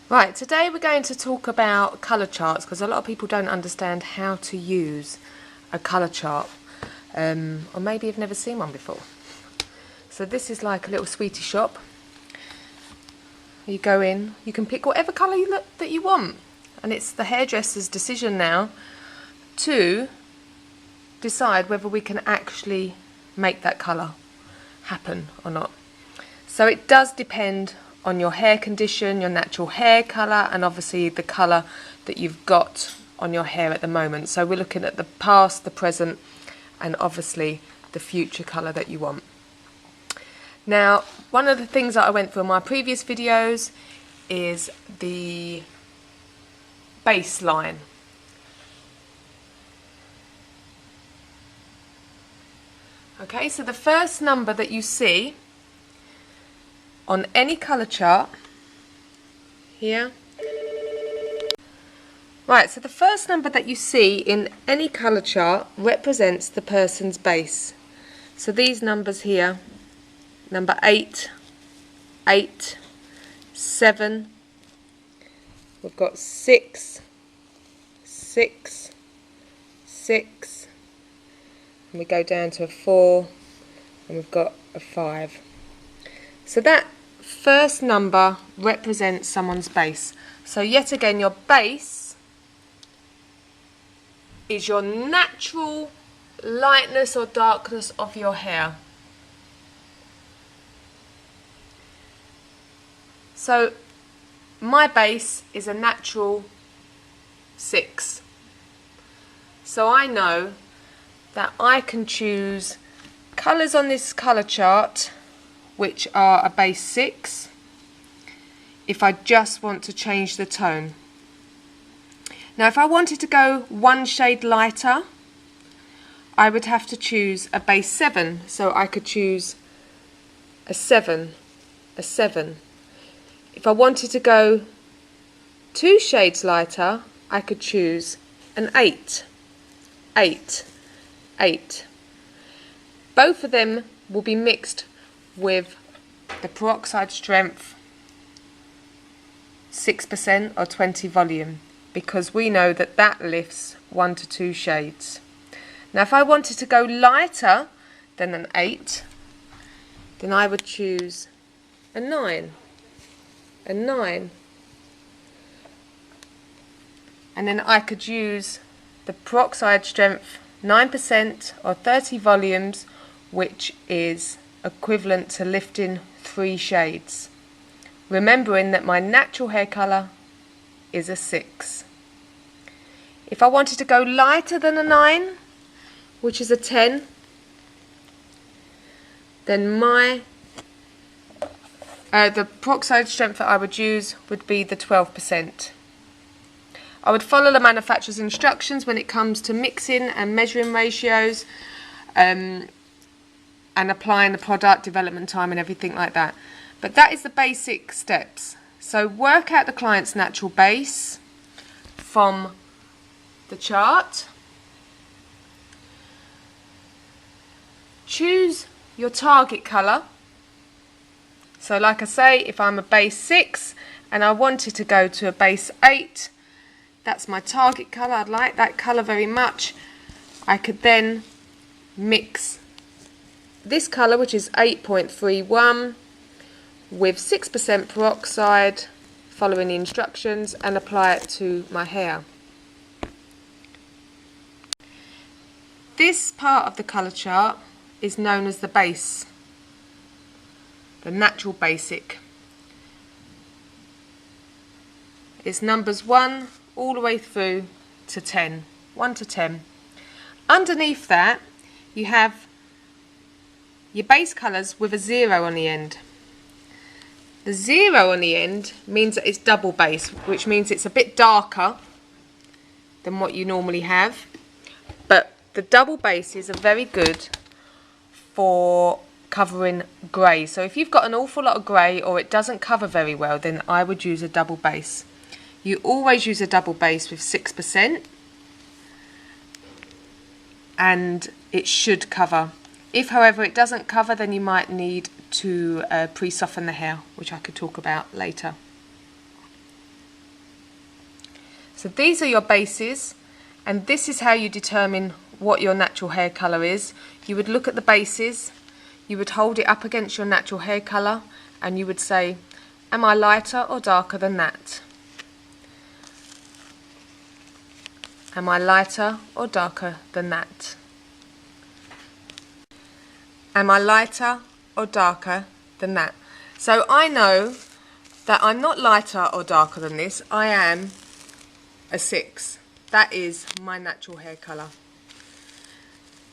Right, today we're going to talk about colour charts because a lot of people don't understand how to use a colour chart, or maybe you've never seen one before. So this is like a little sweetie shop. You go in, you can pick whatever colour that you want, and it's the hairdresser's decision now to decide whether we can actually make that colour happen or not. So it does depend on your hair condition, your natural hair colour, and obviously the colour that you've got on your hair at the moment. So we're looking at the past, the present, and obviously the future colour that you want. Now, one of the things that I went through in my previous videos is the baseline. Okay, so the first number that you see on any colour chart here. Right, so the first number that you see in any colour chart represents the person's base. So these numbers here, number 8, 8, 7, we've got 6, 6, 6, and we go down to a 4, and we've got a 5. So that first number represents someone's base. So yet again, your base is your natural lightness or darkness of your hair. So my base is a natural 6. So I know that I can choose colours on this colour chart which are a base 6 if I just want to change the tone. Now if I wanted to go one shade lighter, I would have to choose a base 7, so I could choose a 7, a 7. If I wanted to go 2 shades lighter, I could choose an 8, 8, 8. Both of them will be mixed with the peroxide strength 6% or 20 volume, because we know that that lifts 1 to 2 shades. Now if I wanted to go lighter than an 8, then I would choose a 9, a 9, and then I could use the peroxide strength 9% or 30 volumes, which is equivalent to lifting 3 shades, remembering that my natural hair colour is a 6. If I wanted to go lighter than a 9, which is a 10, then the peroxide strength that I would use would be the 12%. I would follow the manufacturer's instructions when it comes to mixing and measuring ratios, and applying the product, development time and everything like that. But that is the basic steps. So work out the client's natural base from the chart. Choose your target colour. So like I say, if I'm a base 6 and I wanted to go to a base 8, that's my target colour. I'd like that colour very much. I could then mix this colour, which is 8.31, with 6% peroxide, following the instructions, and apply it to my hair. This part of the colour chart is known as the base, the natural basic. It's numbers 1 all the way through to 10, 1 to 10. Underneath that you have your base colours with a 0 on the end. The 0 on the end means that it's double base, which means it's a bit darker than what you normally have, but the double bases are very good for covering grey. So if you've got an awful lot of grey or it doesn't cover very well, then I would use a double base. You always use a double base with 6%, and it should cover. If, however, it doesn't cover, then you might need to pre-soften the hair, which I could talk about later. So these are your bases, and this is how you determine what your natural hair colour is. You would look at the bases, you would hold it up against your natural hair colour, and you would say, am I lighter or darker than that? Am I lighter or darker than that? Am I lighter or darker than that? So I know that I'm not lighter or darker than this. I am a 6. That is my natural hair colour.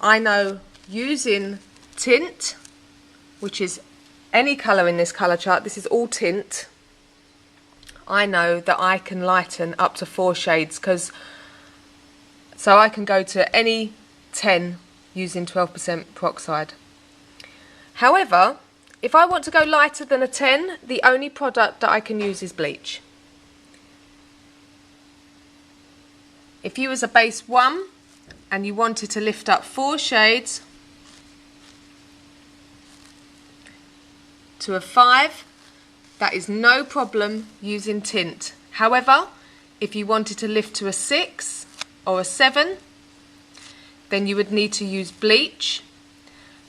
I know using tint, which is any colour in this colour chart, this is all tint, I know that I can lighten up to 4 shades, so I can go to any 10 using 12% peroxide. However, if I want to go lighter than a 10, the only product that I can use is bleach. If you was a base 1 and you wanted to lift up 4 shades to a 5, that is no problem using tint. However, if you wanted to lift to a 6 or a 7, then you would need to use bleach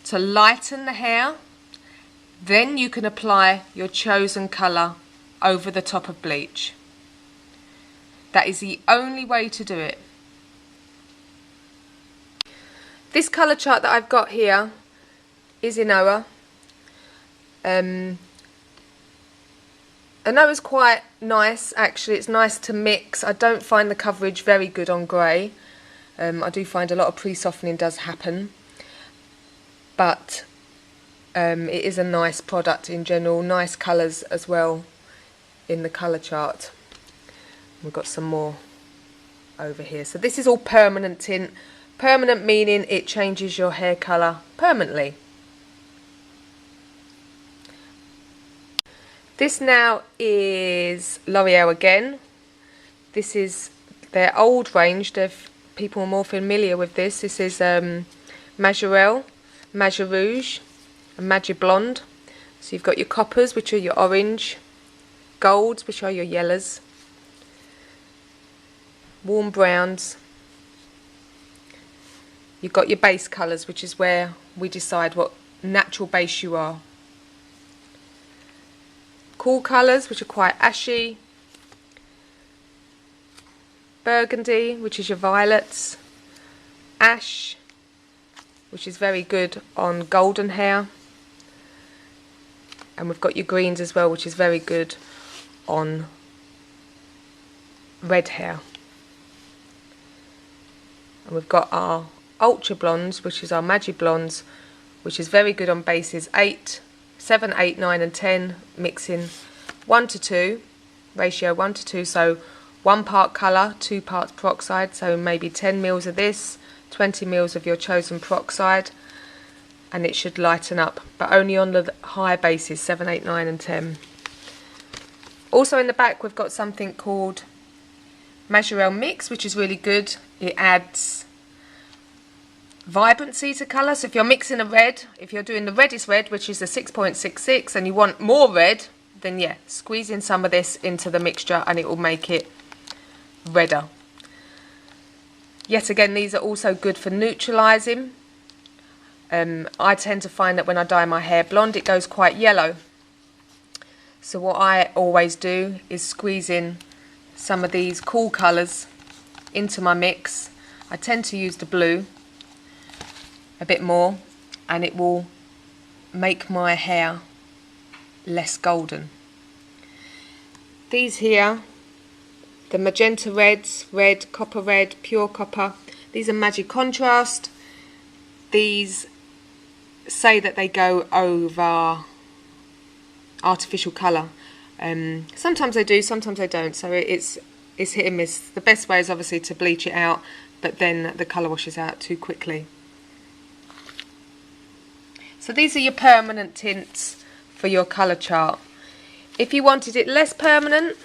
to lighten the hair. Then you can apply your chosen colour over the top of bleach. That is the only way to do it. This colour chart that I've got here is Inoa. Inoa's quite nice actually, it's nice to mix. I don't find the coverage very good on grey. I do find a lot of pre-softening does happen. But it is a nice product in general, nice colours as well in the colour chart. We've got some more over here. So this is all permanent tint. Permanent meaning it changes your hair colour permanently. This now is L'Oreal again. This is their old range. People are more familiar with this. This is Majorelle, Maja Rouge and Maja Blonde. So you've got your coppers, which are your orange, golds, which are your yellows, warm browns. You've got your base colours, which is where we decide what natural base you are. Cool colours, which are quite ashy. Burgundy, which is your violets. Ash, which is very good on golden hair. And we've got your greens as well, which is very good on red hair. And we've got our ultra blondes, which is our magic blondes, which is very good on bases 7, 8, 9 and 10, mixing 1 to 2, ratio 1 to 2, so 1 part colour, 2 parts peroxide, so maybe 10 mils of this, 20 mils of your chosen peroxide, and it should lighten up, but only on the higher bases, 7, 8, 9 and 10. Also in the back we've got something called Majorelle Mix, which is really good. It adds vibrancy to colour. So if you're mixing a red, if you're doing the reddest red, which is the 6.66, and you want more red, then yeah, squeeze in some of this into the mixture and it will make it redder. Yet again, these are also good for neutralising. I tend to find that when I dye my hair blonde, it goes quite yellow. So what I always do is squeeze in some of these cool colours into my mix. I tend to use the blue a bit more, and it will make my hair less golden. These here, the Magenta Reds, red, copper red, pure copper, these are Magic Contrast. These say that they go over artificial colour. Sometimes they do, sometimes they don't, so it's hit and miss. The best way is obviously to bleach it out, but then the colour washes out too quickly. So these are your permanent tints for your colour chart. If you wanted it less permanent,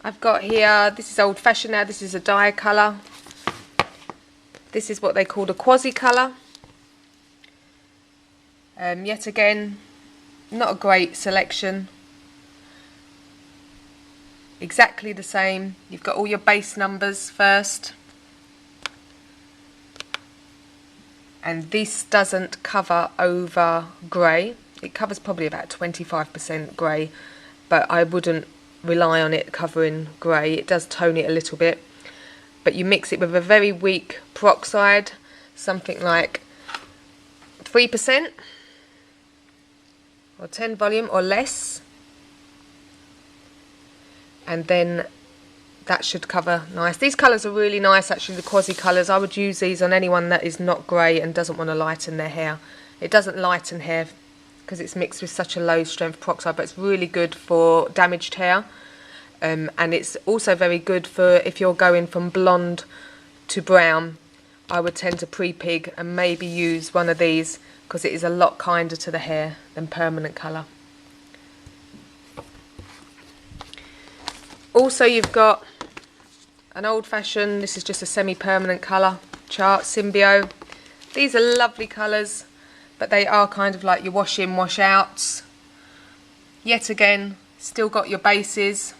I've got here, this is old fashioned now, this is a dye colour. This is what they call a Quasi Color. Yet again, not a great selection. exactly the same. You've got all your base numbers first, and this doesn't cover over grey. It covers probably about 25% grey, but I wouldn't rely on it covering grey. It does tone it a little bit, but you mix it with a very weak peroxide, something like 3% or 10 volume or less, and then that should cover nice. These colours are really nice actually, the Quasi Colors. I would use these on anyone that is not grey and doesn't want to lighten their hair. It doesn't lighten hair because it's mixed with such a low strength peroxide, but it's really good for damaged hair, and it's also very good for if you're going from blonde to brown. I would tend to pre-pig and maybe use one of these because it is a lot kinder to the hair than permanent colour. Also, you've got an old-fashioned, this is just a semi-permanent colour chart, Symbiote. These are lovely colours, but they are kind of like your wash-in, wash-outs. Yet again, still got your bases,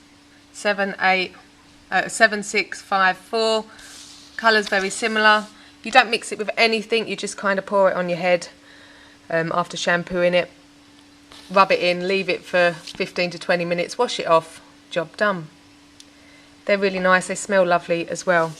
7, 6, 5, 4. Colours very similar. You don't mix it with anything, you just kind of pour it on your head after shampooing it. Rub it in, leave it for 15 to 20 minutes, wash it off, job done. They're really nice, they smell lovely as well.